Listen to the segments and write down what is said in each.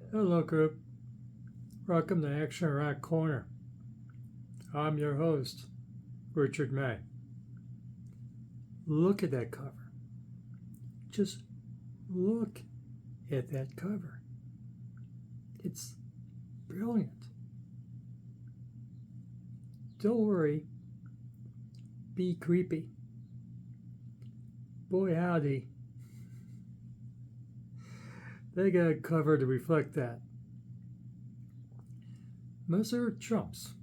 Hello, group. Welcome to Action Rock Corner. I'm your host, Richard May. Look at that cover. Just look at that cover. It's brilliant. Don't worry. Be creepy. Boy, howdy. They got a cover to reflect that. Mr. Chups.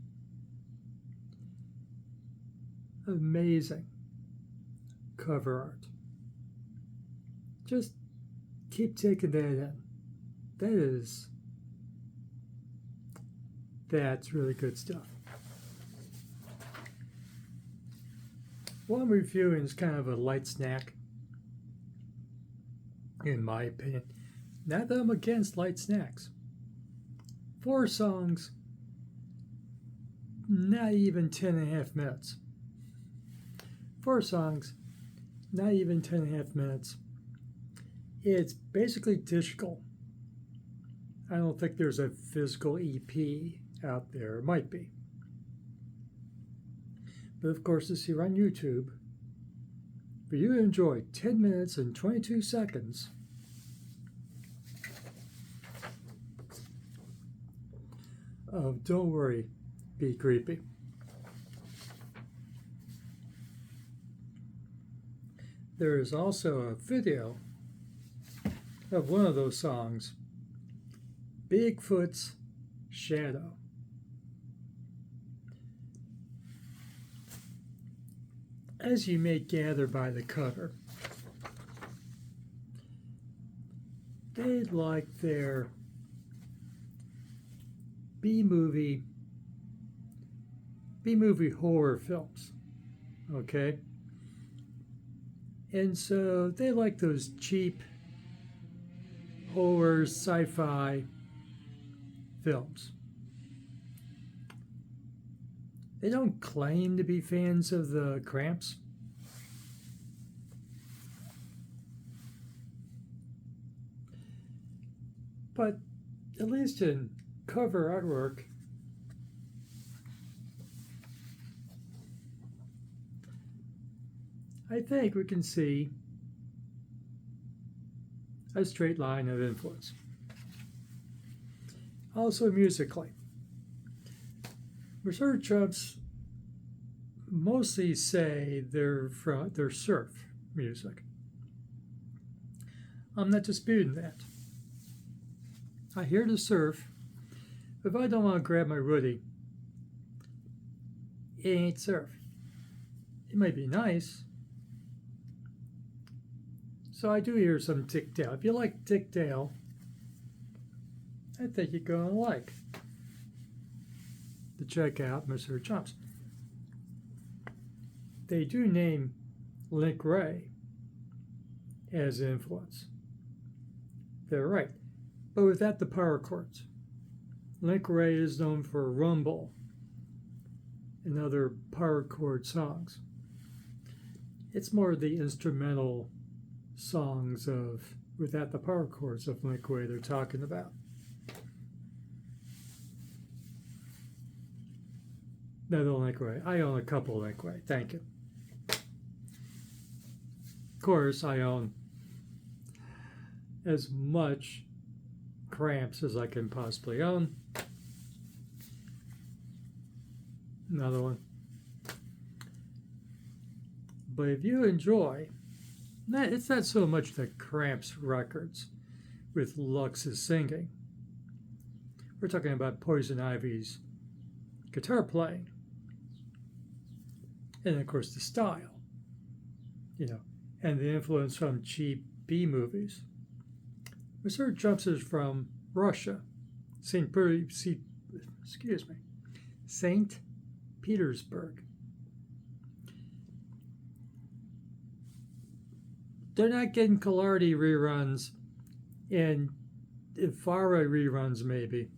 Amazing cover art. Just keep taking that in. That's really good stuff. What I'm reviewing is kind of a light snack, in my opinion. Not that I'm against light snacks. 4 songs, not even 10.5 minutes. 4 songs, not even 10.5 minutes. It's basically digital. I don't think there's a physical EP out there. It might be. But of course, it's here on YouTube. For you to enjoy 10 minutes and 22 seconds of Don't Worry, Be Creepy. There is also a video of one of those songs, Bigfoot's Shadow. As you may gather by the cover, they like their B-movie horror films, okay? And so they like those cheap horror sci-fi films. They don't claim to be fans of the Cramps. But at least in cover artwork, I think we can see a straight line of influence. Also musically, research Chups mostly say they're surf music. I'm not disputing that. I hear the surf. If I don't want to grab my woody, it ain't surf. It might be nice. So I do hear some Dick Dale. If you like Dick Dale, I think you're going to like to check out Mr. Chups. They do name Link Ray as influence. They're right. But without the power chords. Link Ray is known for Rumble and other power chord songs. It's more the instrumental songs of without the power chords of Link Ray they're talking about. No, Link Ray. I own a couple of Link Ray. Thank you. Of course, I own as much Cramps as I can possibly own. Another one. But if you enjoy, it's not so much the Cramps records with Lux's singing. We're talking about Poison Ivy's guitar playing. And of course the style, and the influence from cheap B movies. Mr. Chups is from Russia, Saint Petersburg. They're not getting Collardi reruns and Ifara reruns maybe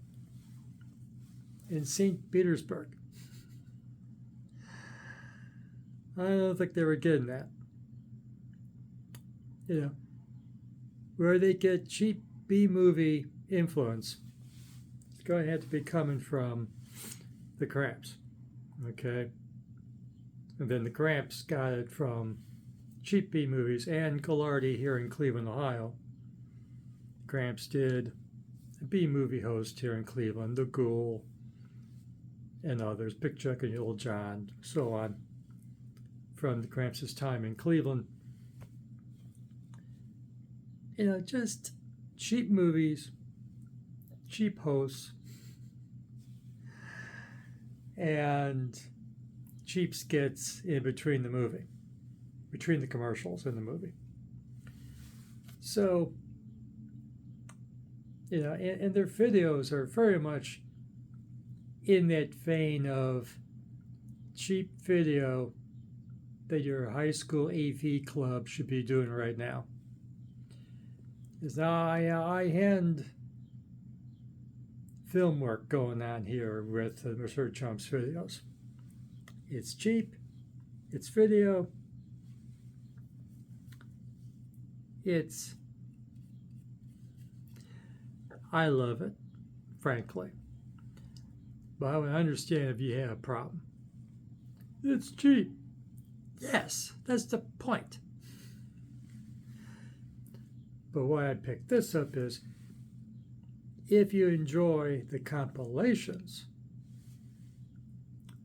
in Saint Petersburg. I don't think they were getting that. Where they get cheap B-movie influence is going to have to be coming from the Cramps, okay? And then the Cramps got it from Cheap B movies and Gallardi here in Cleveland, Ohio. Cramps did a B movie host here in Cleveland, The Ghoul, and others, Big Chuck and Little John, so on, from the Cramps' time in Cleveland. Just cheap movies, cheap hosts, and cheap skits in between the movie, between the commercials and the movie. So, and their videos are very much in that vein of cheap video that your high school AV club should be doing right now. Is now I hand film work going on here with the Mr. Chups videos. It's cheap, it's video, I love it, frankly. But I would understand if you had a problem. It's cheap. Yes, that's the point. But why I picked this up is if you enjoy the compilations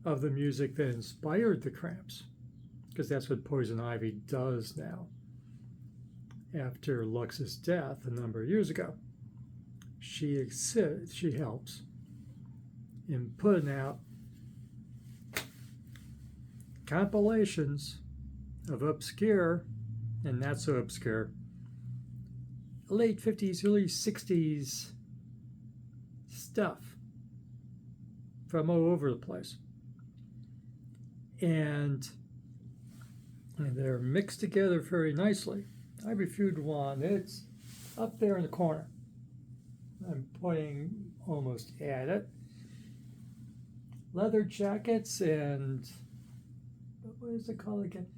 of the music that inspired the Cramps, because that's what Poison Ivy does now after Lux's death a number of years ago. She helps in putting out compilations of obscure and not so obscure late 50s, early 60s stuff from all over the place. And they're mixed together very nicely. I reviewed one. It's up there in the corner. I'm pointing almost at it. Leather jackets and what is it called again?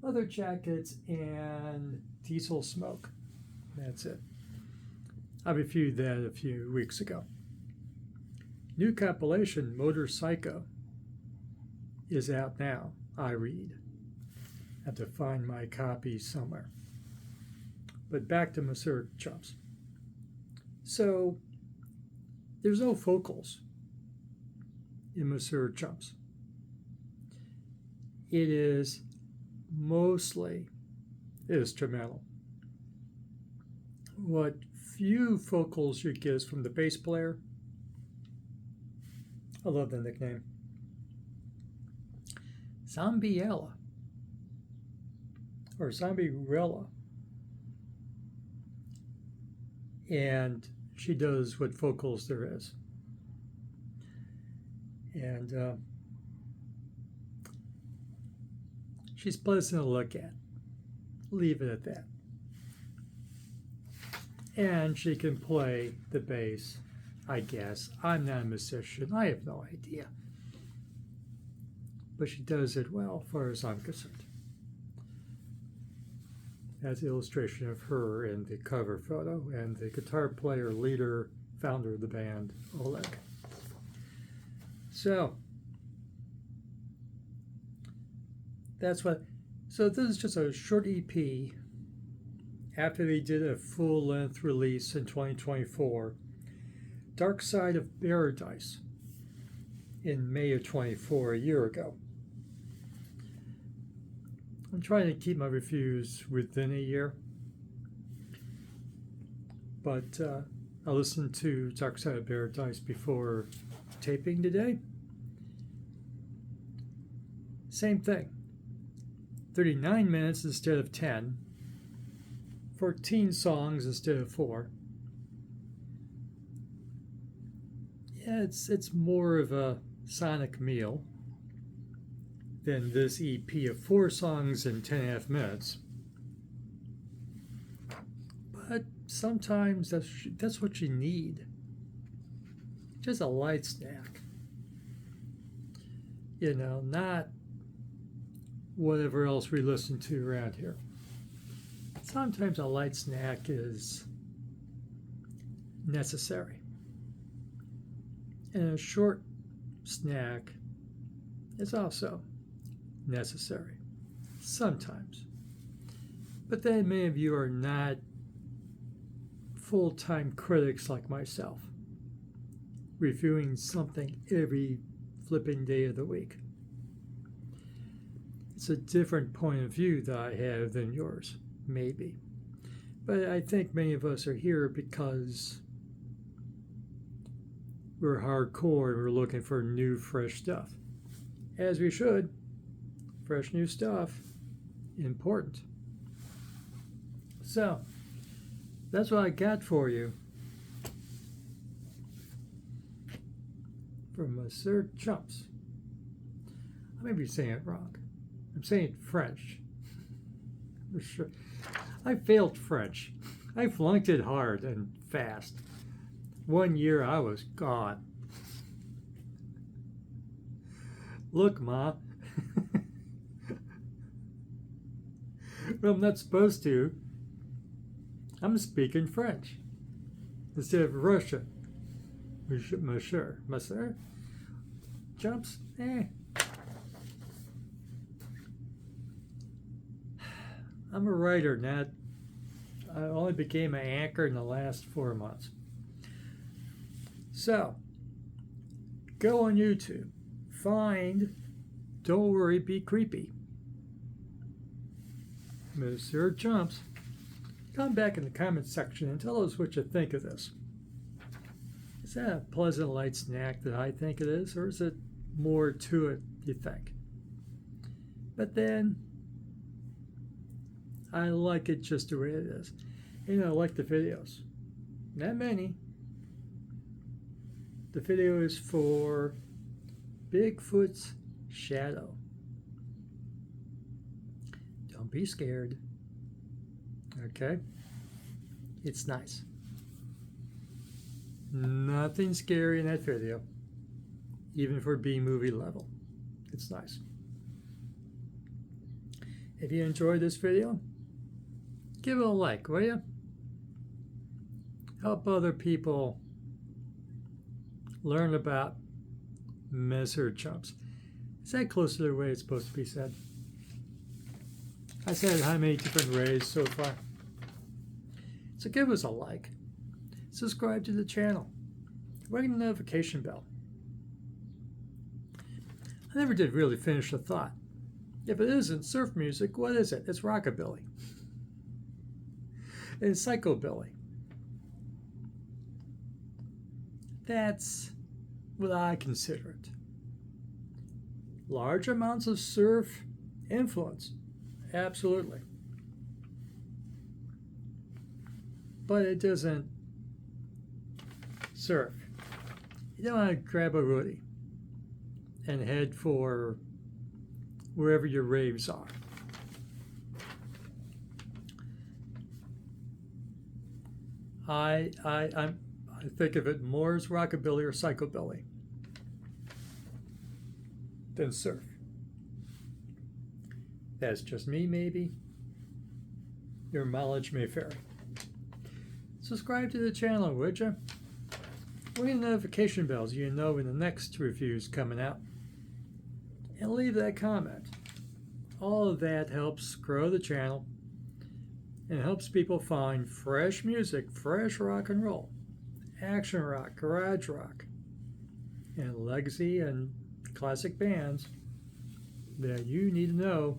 Leather jackets and diesel smoke. That's it. I reviewed that a few weeks ago. New compilation, Motor Psycho, is out now. I read. I have to find my copy somewhere. But back to Monsieur Chups. So, there's no vocals in Monsieur Chups. It is mostly instrumental. What few vocals you get is from the bass player. I love the nickname. Zombiella. Or Zombierella. And she does what vocals there is. And she's pleasant to look at. Leave it at that. And she can play the bass, I guess. I'm not a musician. I have no idea. But she does it well, as far as I'm concerned. That's an illustration of her in the cover photo, and the guitar player, leader, founder of the band, Oleg. So, that's what. So this is just a short EP. After they did a full-length release in 2024, Dark Side of Paradise, in May of 24, a year ago. I'm trying to keep my reviews within a year, but I listened to Dark Side of Paradise before taping today. Same thing. 39 minutes instead of 10. 14 songs instead of 4. Yeah, it's more of a sonic meal than this EP of 4 songs in 10.5 minutes. But sometimes that's what you need. Just a light snack. Not whatever else we listen to around here. Sometimes a light snack is necessary. And a short snack is also necessary, sometimes. But then many of you are not full-time critics like myself, reviewing something every flipping day of the week. It's a different point of view that I have than yours, maybe. But I think many of us are here because we're hardcore and we're looking for new, fresh stuff. As we should. Fresh, new stuff. Important. So, that's what I got for you from Monsieur Chups. I may be saying it wrong. I'm saying French. For sure. I failed French. I flunked it hard and fast. 1 year I was gone. Look, Ma. Well, I'm not supposed to. I'm speaking French instead of Russian. Monsieur. Chups? I'm a writer, not. I only became an anchor in the last 4 months. So, go on YouTube. Find Don't Worry, Be Creepy. Monsieur Chups. Come back in the comments section and tell us what you think of this. Is that a pleasant light snack that I think it is, or is it more to it, you think? But then, I like it just the way it is. And I like the videos. Not many. The video is for Bigfoot's shadow. Don't be scared. Okay? It's nice. Nothing scary in that video. Even for B-movie level. It's nice. If you enjoyed this video, give it a like, will you? Help other people learn about Monsieur Chups. Is that closer to the way it's supposed to be said? I said how many different ways so far. So give us a like. Subscribe to the channel. Ring the notification bell. I never did really finish the thought. If it isn't surf music, what is it? It's rockabilly. It's psychobilly. That's what I consider it. Large amounts of surf influence. Absolutely. But it doesn't surf. You don't want to grab a hoodie and head for wherever your raves are. I think of it more as rockabilly or psychobilly than surf. That's just me, maybe. Your mileage may vary. Subscribe to the channel, would you? Ring the notification bells so you know when the next review's coming out. And leave that comment. All of that helps grow the channel and helps people find fresh music, fresh rock and roll, action rock, garage rock, and legacy and classic bands that you need to know.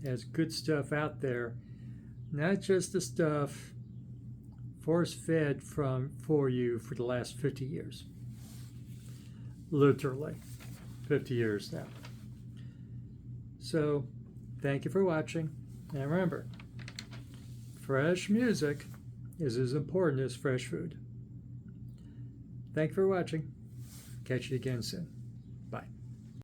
There's good stuff out there, not just the stuff force-fed for you for the last 50 years. Literally 50 years now. So, thank you for watching, and remember, fresh music is as important as fresh food. Thank you for watching. Catch you again soon.